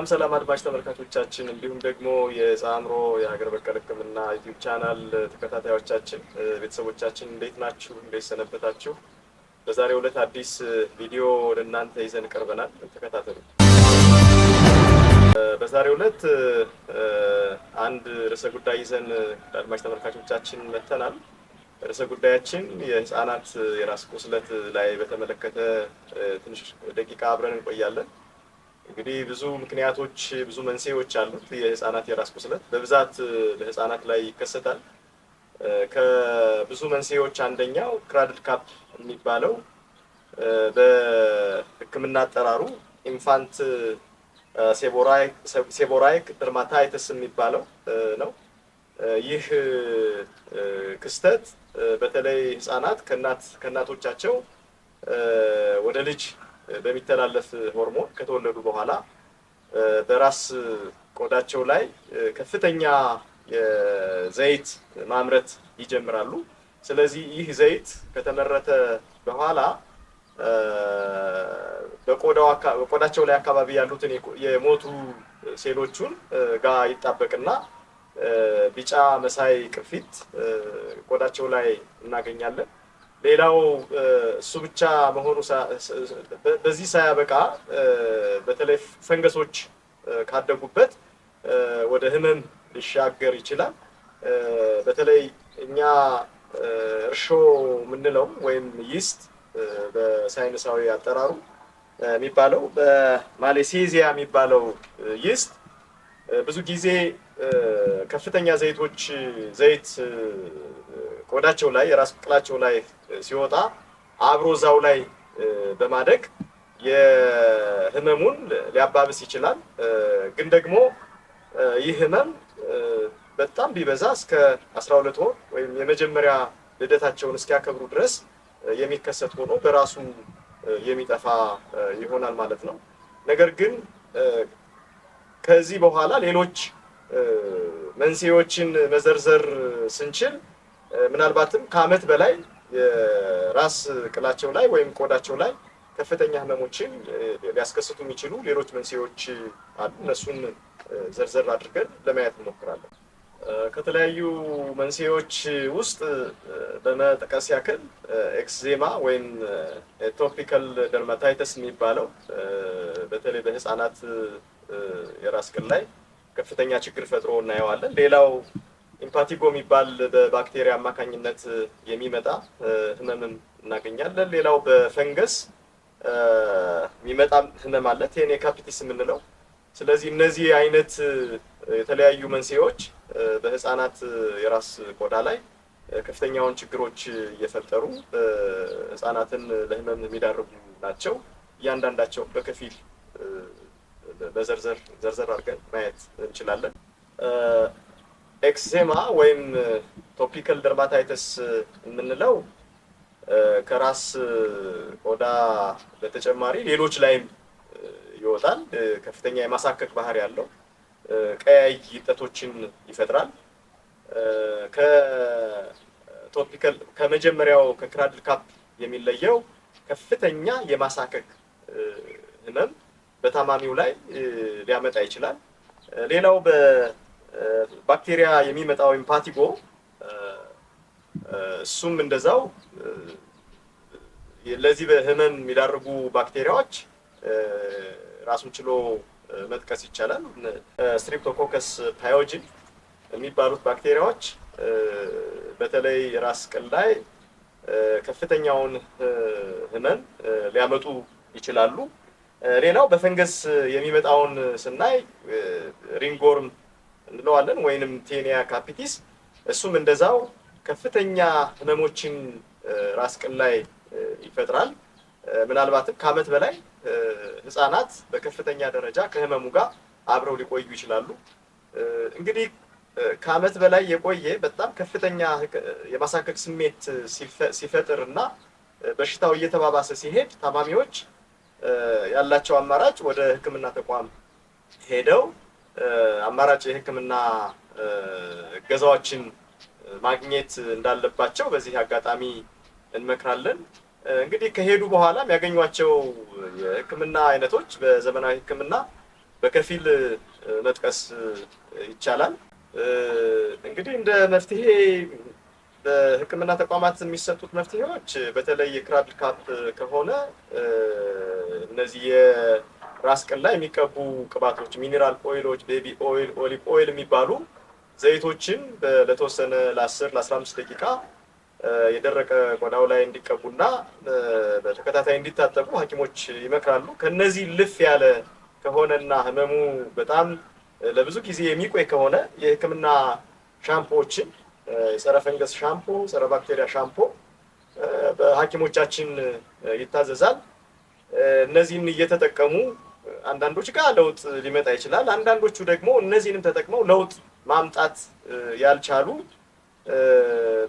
ሰላም አድማጭ ተመልካቾቻችን እንዲሁም ደግሞ የሳምሮ የሀገር በቀል ሕክምና ዩቲዩብ ቻናል ተከታታዮቻችን ቤተሰቦቻችን እንዴት ናችሁ? እንዴት ሰነበታችሁ? በዛሬው ዕለት አዲስ ቪዲዮ ለእናንተ ይዘን ቀርበናል። ተከታተሉ። በዛሬው ዕለት አንድ ርዕሰ ጉዳይ ይዘን ለአድማጭ ተመልካቾቻችን መጥተናል። ርዕሰ ጉዳያችን የህፃናት የራስ ቁስለት ላይ በተመለከተ ትንሽ ደቂቃ አብረን እንቆያለን። እንግዲህ ብዙ ምክንያቶች ብዙ መንስኤዎች አሉት። የህፃናት የራስ ቁስለት በብዛት በህፃናት ላይ ይከሰታል። ከብዙ መንስኤዎች አንደኛው ክራድል ካፕ የሚባለው በህክምና አጠራሩ ኢንፋንት ሴቦራይክ ደርማታይተስ የሚባለው ነው። ይህ ክስተት በተለይ ህፃናት ከእናቶቻቸው ወደ ልጅ በሚተላለፍ ሆርሞን ከተወለዱ በኋላ በራስ ቆዳቸው ላይ ከፍተኛ የዘይት ማምረት ይጀምራሉ። ስለዚህ ይህ ዘይት ከተመረተ በኋላ በቆዳቸው ላይ አካባቢ ያሉትን የሞቱ ሴሎቹን ጋር ይጣበቅና ቢጫ መሳይ ቅርፊት ቆዳቸው ላይ እናገኛለን። ሌላው እሱ ብቻ መሆኑ በዚህ ሳያበቃ በተለይ ፈንገሶች ካደጉበት ወደ ህመም ሊሻገር ይችላል። በተለይ እኛ እርሾ የምንለው ወይም ይስት በሳይንሳዊ አጠራሩ የሚባለው በማሌሴዚያ የሚባለው ይስት ብዙ ጊዜ ከፍተኛ ዘይት ቆዳቸው ላይ የራስ ቅላቸው ላይ ሲወጣ አብሮ ዛው ላይ በማደግ የህመሙን ሊያባብስ ይችላል። ግን ደግሞ ይህ ህመም በጣም ቢበዛ እስከ 12 ወር ወይም የመጀመሪያ ልደታቸውን እስኪያከብሩ ድረስ የሚከሰት ሆኖ በራሱ የሚጠፋ ይሆናል ማለት ነው። ነገር ግን ከዚህ በኋላ ሌሎች መንስኤዎችን መዘርዘር ስንችል ምናልባትም ከዓመት በላይ የራስ ቅላቸው ላይ ወይም ቆዳቸው ላይ ከፍተኛ ህመሞችን ሊያስከስቱ የሚችሉ ሌሎች መንስኤዎች አሉ። እነሱን ዘርዘር አድርገን ለማየት እንሞክራለን። ከተለያዩ መንስኤዎች ውስጥ በመጥቀስ ያክል ኤክዜማ ወይም ቶፒካል ደርማታይተስ የሚባለው በተለይ በህፃናት የራስ ቅል ላይ ከፍተኛ ችግር ፈጥሮ እናየዋለን። ሌላው ኢምፓቲጎ የሚባል በባክቴሪያ አማካኝነት የሚመጣ ህመምም እናገኛለን። ሌላው በፈንገስ የሚመጣ ህመም አለ፣ ቴኔካፒቲስ የምንለው። ስለዚህ እነዚህ አይነት የተለያዩ መንስኤዎች በህፃናት የራስ ቆዳ ላይ ከፍተኛውን ችግሮች እየፈጠሩ ህፃናትን ለህመም የሚዳርጉ ናቸው። እያንዳንዳቸው በከፊል ዘርዘር አድርገን ማየት እንችላለን። ኤክዜማ ወይም ቶፒካል ደርማታይተስ የምንለው ከራስ ቆዳ በተጨማሪ ሌሎች ላይም ይወጣል። ከፍተኛ የማሳከክ ባህሪ ያለው ቀያይ እብጠቶችን ይፈጥራል። ከቶፒካል ከመጀመሪያው ከክራድል ካፕ የሚለየው ከፍተኛ የማሳከክ ህመም በታማሚው ላይ ሊያመጣ ይችላል። ሌላው ባክቴሪያ የሚመጣው ኢምፓቲጎ እሱም እንደዛው ለዚህ በህመም የሚዳርጉ ባክቴሪያዎች ራሱን ችሎ መጥቀስ ይቻላል። ስትሪፕቶኮከስ ፓዮጂን የሚባሉት ባክቴሪያዎች በተለይ ራስ ቅል ላይ ከፍተኛውን ህመም ሊያመጡ ይችላሉ። ሌላው በፈንገስ የሚመጣውን ስናይ ሪንግወርም እንለዋለን ወይንም ቴኒያ ካፒቲስ፣ እሱም እንደዛው ከፍተኛ ህመሞችን ራስ ቅል ላይ ይፈጥራል። ምናልባትም ከዓመት በላይ ህፃናት በከፍተኛ ደረጃ ከህመሙ ጋር አብረው ሊቆዩ ይችላሉ። እንግዲህ ከዓመት በላይ የቆየ በጣም ከፍተኛ የማሳከክ ስሜት ሲፈጥር እና በሽታው እየተባባሰ ሲሄድ ታማሚዎች ያላቸው አማራጭ ወደ ህክምና ተቋም ሄደው አማራጭ የህክምና እገዛዎችን ማግኘት እንዳለባቸው በዚህ አጋጣሚ እንመክራለን። እንግዲህ ከሄዱ በኋላ የሚያገኟቸው የህክምና አይነቶች በዘመናዊ ህክምና በከፊል መጥቀስ ይቻላል። እንግዲህ እንደ መፍትሄ በሕክምና ተቋማት የሚሰጡት መፍትሄዎች በተለይ የክራድል ካፕ ከሆነ እነዚህ የራስ ቅል ላይ የሚቀቡ ቅባቶች፣ ሚኒራል ኦይሎች፣ ቤቢ ኦይል፣ ኦሊቭ ኦይል የሚባሉ ዘይቶችን ለተወሰነ ለ10 ለ15 ደቂቃ የደረቀ ቆዳው ላይ እንዲቀቡና በተከታታይ እንዲታጠቡ ሐኪሞች ይመክራሉ። ከነዚህ ልፍ ያለ ከሆነና ህመሙ በጣም ለብዙ ጊዜ የሚቆይ ከሆነ የሕክምና ሻምፖዎችን የጸረ ፈንገስ ሻምፖ፣ ጸረ ባክቴሪያ ሻምፖ በሐኪሞቻችን ይታዘዛል። እነዚህን እየተጠቀሙ አንዳንዶች ጋር ለውጥ ሊመጣ ይችላል። አንዳንዶቹ ደግሞ እነዚህንም ተጠቅመው ለውጥ ማምጣት ያልቻሉ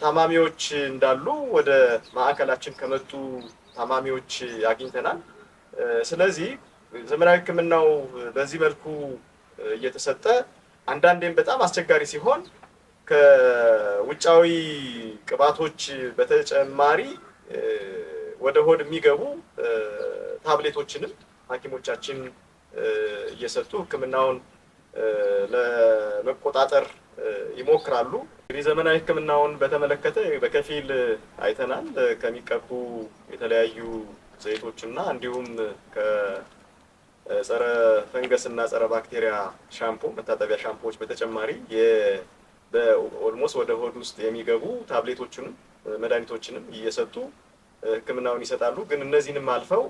ታማሚዎች እንዳሉ ወደ ማዕከላችን ከመጡ ታማሚዎች አግኝተናል። ስለዚህ ዘመናዊ ሕክምናው በዚህ መልኩ እየተሰጠ አንዳንዴም በጣም አስቸጋሪ ሲሆን ከውጫዊ ቅባቶች በተጨማሪ ወደ ሆድ የሚገቡ ታብሌቶችንም ሐኪሞቻችን እየሰጡ ሕክምናውን ለመቆጣጠር ይሞክራሉ። እንግዲህ ዘመናዊ ሕክምናውን በተመለከተ በከፊል አይተናል። ከሚቀቡ የተለያዩ ዘይቶችና እንዲሁም ከጸረ ፈንገስ እና ጸረ ባክቴሪያ ሻምፖ መታጠቢያ ሻምፖዎች በተጨማሪ በኦልሞስት ወደ ሆድ ውስጥ የሚገቡ ታብሌቶችንም መድኃኒቶችንም እየሰጡ ሕክምናውን ይሰጣሉ። ግን እነዚህንም አልፈው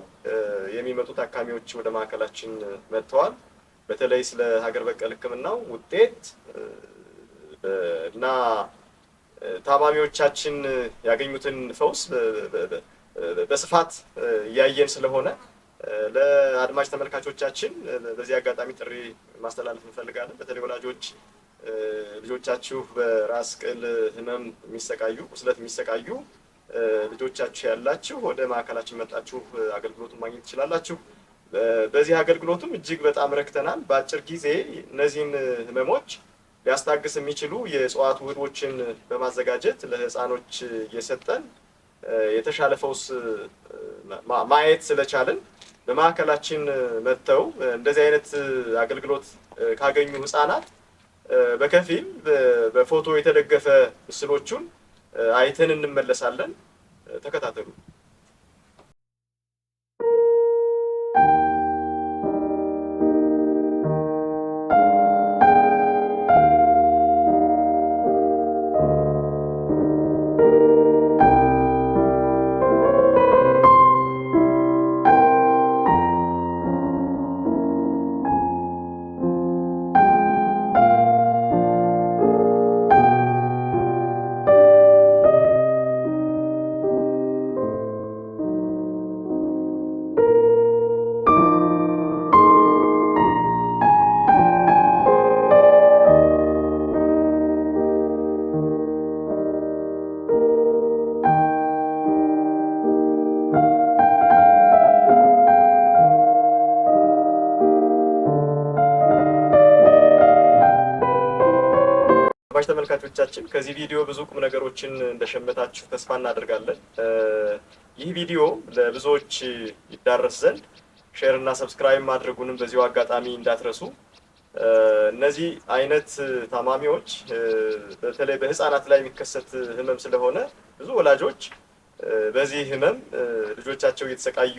የሚመጡ ታካሚዎች ወደ ማዕከላችን መጥተዋል። በተለይ ስለ ሀገር በቀል ሕክምናው ውጤት እና ታማሚዎቻችን ያገኙትን ፈውስ በስፋት እያየን ስለሆነ ለአድማጭ ተመልካቾቻችን በዚህ አጋጣሚ ጥሪ ማስተላለፍ እንፈልጋለን። በተለይ ወላጆች ልጆቻችሁ በራስ ቅል ህመም የሚሰቃዩ ቁስለት የሚሰቃዩ ልጆቻችሁ ያላችሁ ወደ ማዕከላችን መጣችሁ አገልግሎቱን ማግኘት ትችላላችሁ። በዚህ አገልግሎቱም እጅግ በጣም ረክተናል። በአጭር ጊዜ እነዚህን ህመሞች ሊያስታግስ የሚችሉ የእጽዋት ውህዶችን በማዘጋጀት ለህፃኖች እየሰጠን የተሻለ ፈውስ ማየት ስለቻልን በማዕከላችን መጥተው እንደዚህ አይነት አገልግሎት ካገኙ ህፃናት በከፊል በፎቶ የተደገፈ ምስሎቹን አይተን እንመለሳለን። ተከታተሉ። ተመልካቾቻችን ከዚህ ቪዲዮ ብዙ ቁም ነገሮችን እንደሸመታችሁ ተስፋ እናደርጋለን። ይህ ቪዲዮ ለብዙዎች ይዳረስ ዘንድ ሼር እና ሰብስክራይብ ማድረጉንም በዚሁ አጋጣሚ እንዳትረሱ። እነዚህ አይነት ታማሚዎች በተለይ በህፃናት ላይ የሚከሰት ህመም ስለሆነ ብዙ ወላጆች በዚህ ህመም ልጆቻቸው እየተሰቃዩ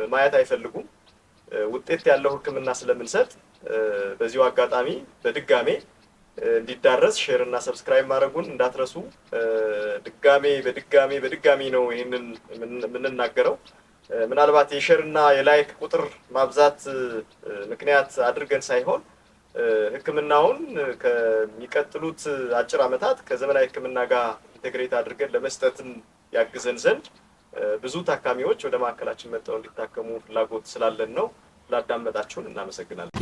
ማየት አይፈልጉም። ውጤት ያለው ሕክምና ስለምንሰጥ በዚሁ አጋጣሚ በድጋሜ እንዲዳረስ ሼር እና ሰብስክራይብ ማድረጉን እንዳትረሱ። በድጋሜ ነው ይሄንን የምንናገረው። ምናልባት የሼር እና የላይክ ቁጥር ማብዛት ምክንያት አድርገን ሳይሆን ሕክምናውን ከሚቀጥሉት አጭር ዓመታት ከዘመናዊ ሕክምና ጋር ኢንቴግሬት አድርገን ለመስጠትም ያግዘን ዘንድ ብዙ ታካሚዎች ወደ ማዕከላችን መጥተው እንዲታከሙ ፍላጎት ስላለን ነው። ላዳመጣችሁን እናመሰግናለን።